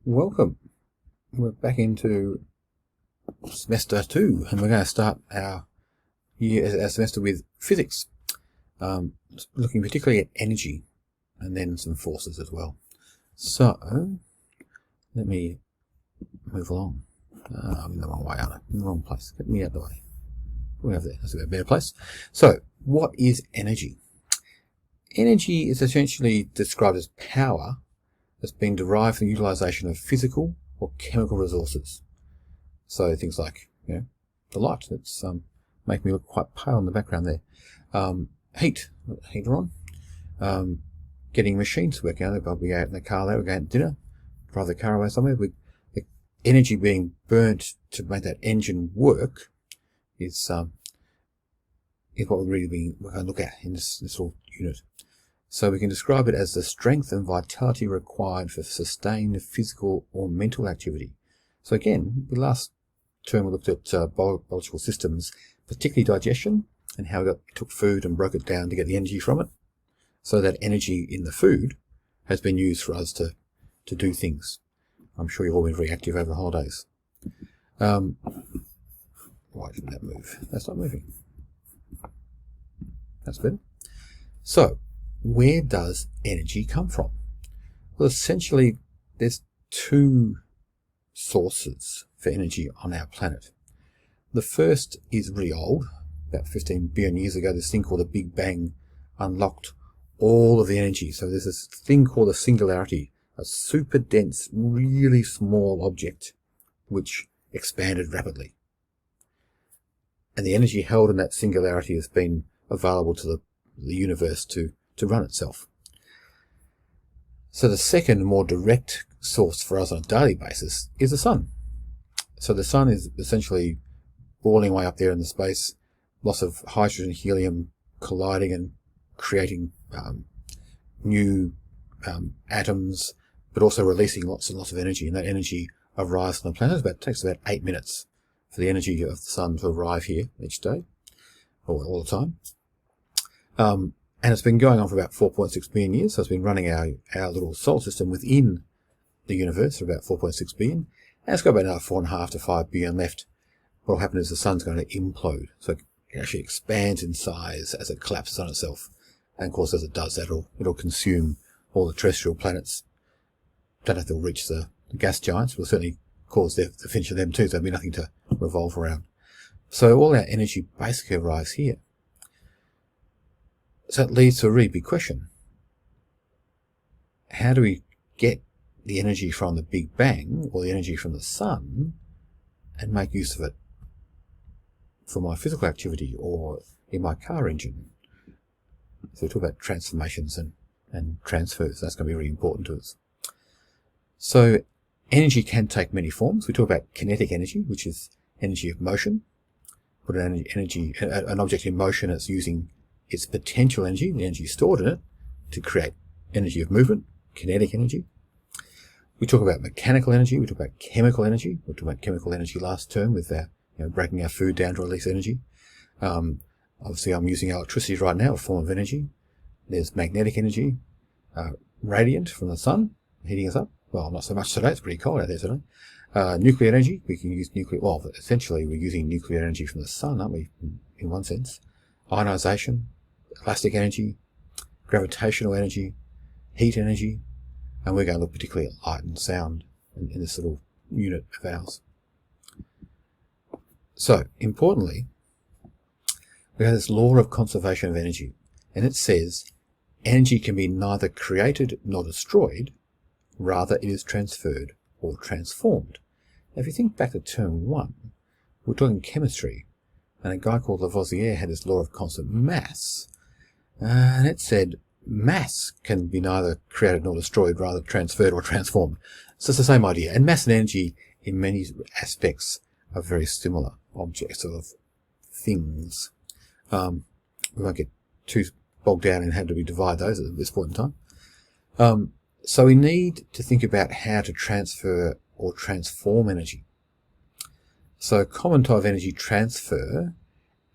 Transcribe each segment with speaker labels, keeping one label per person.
Speaker 1: Welcome. We're back into semester 2, and we're going to start our semester with physics, looking particularly at energy and then some forces as well. So let me move along. I'm in the wrong way, aren't I? In the wrong place. Get me out of the way. We're over there. That's a better place. So, what is energy? Energy is essentially described as power that's being derived from the utilization of physical or chemical resources. So things like, the light that's making me look quite pale in the background there. Heat, heater on. Getting machines to work out. I'll be out in the car there, we're going to dinner, drive the car away somewhere. With the energy being burnt to make that engine work is what we're going to look at in this little unit. So we can describe it as the strength and vitality required for sustained physical or mental activity. So again, the last term we looked at biological systems, particularly digestion, and how we took food and broke it down to get the energy from it. So that energy in the food has been used for us to do things. I'm sure you've all been very active over the holidays. Why didn't that move? That's not moving. That's better. So, where does energy come from? Well, essentially, there's two sources for energy on our planet. The first is really old. About 15 billion years ago, this thing called the Big Bang unlocked all of the energy. So there's this thing called a singularity, a super dense, really small object, which expanded rapidly. And the energy held in that singularity has been available to the universe to run itself. So the second, more direct source for us on a daily basis is the sun. So the sun is essentially boiling away up there in the space, lots of hydrogen and helium colliding and creating new atoms, but also releasing lots and lots of energy. And that energy arrives on the planet. It takes about 8 minutes for the energy of the sun to arrive here each day, or all the time. And it's been going on for about 4.6 billion years. So it's been running our little solar system within the universe for about 4.6 billion. And it's got about another 4.5 to 5 billion left. What will happen is the sun's going to implode. So it actually expands in size as it collapses on itself. And of course, as it does that, it'll consume all the terrestrial planets. Don't know if they'll reach the gas giants. Will certainly cause the finish of them too. So there'll be nothing to revolve around. So all our energy basically arrives here. So it leads to a really big question. How do we get the energy from the Big Bang or the energy from the sun and make use of it for my physical activity or in my car engine? So we talk about transformations and transfers. That's going to be really important to us. So energy can take many forms. We talk about kinetic energy, which is energy of motion. Put an object in motion, it's using its potential energy, the energy stored in it, to create energy of movement, kinetic energy. We talk about mechanical energy. We talk about chemical energy. We talked about chemical energy last term with breaking our food down to release energy. Obviously, I'm using electricity right now, a form of energy. There's magnetic energy, radiant from the sun, heating us up. Well, not so much today. It's pretty cold out there today. Nuclear energy. We can use nuclear. Well, essentially, we're using nuclear energy from the sun, aren't we? In one sense, ionization, elastic energy, gravitational energy, heat energy, and we're going to look particularly at light and sound in this little unit of ours. So, importantly, we have this law of conservation of energy, and it says energy can be neither created nor destroyed, rather it is transferred or transformed. Now, if you think back to term 1, we're talking chemistry, and a guy called Lavoisier had this law of constant mass, and it said mass can be neither created nor destroyed, rather transferred or transformed. So it's the same idea. And mass and energy, in many aspects, are very similar objects of things. We won't get too bogged down in how do we divide those at this point in time. So we need to think about how to transfer or transform energy. So a common type of energy transfer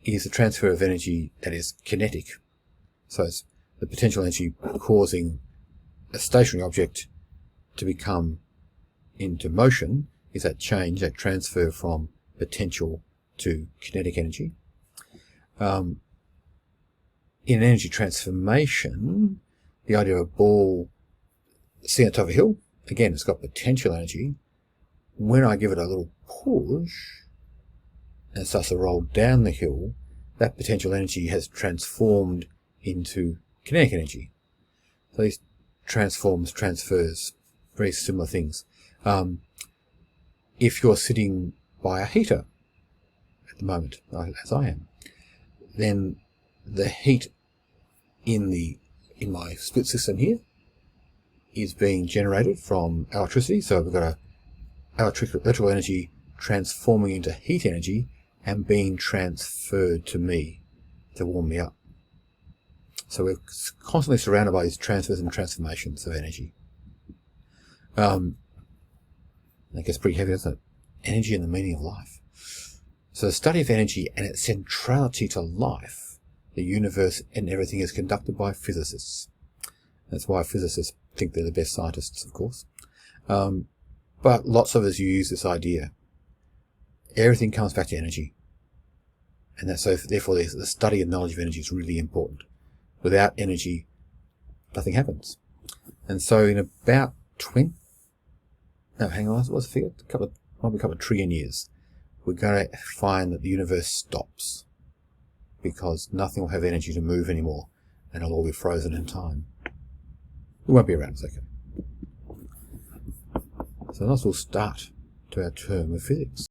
Speaker 1: is the transfer of energy that is kinetic. So it's the potential energy causing a stationary object to become into motion is that change, that transfer from potential to kinetic energy. In energy transformation, the idea of a ball sitting on top of a hill, again, it's got potential energy. When I give it a little push and it starts to roll down the hill, that potential energy has transformed into kinetic energy. So these transfers, very similar things. If you're sitting by a heater at the moment, as I am, then the heat in my split system here is being generated from electricity. So we've got electrical energy transforming into heat energy and being transferred to me to warm me up. So we're constantly surrounded by these transfers and transformations of energy. That gets pretty heavy, doesn't it? Energy and the meaning of life. So the study of energy and its centrality to life, the universe and everything, is conducted by physicists. That's why physicists think they're the best scientists, of course. But lots of us use this idea. Everything comes back to energy. And that's so therefore the study and knowledge of energy is really important. Without energy, nothing happens. And so in about what's the figure? Might be a couple of trillion years, we're going to find that the universe stops because nothing will have energy to move anymore, and it'll all be frozen in time. It won't be around, it's okay. So a nice little start to our term of physics.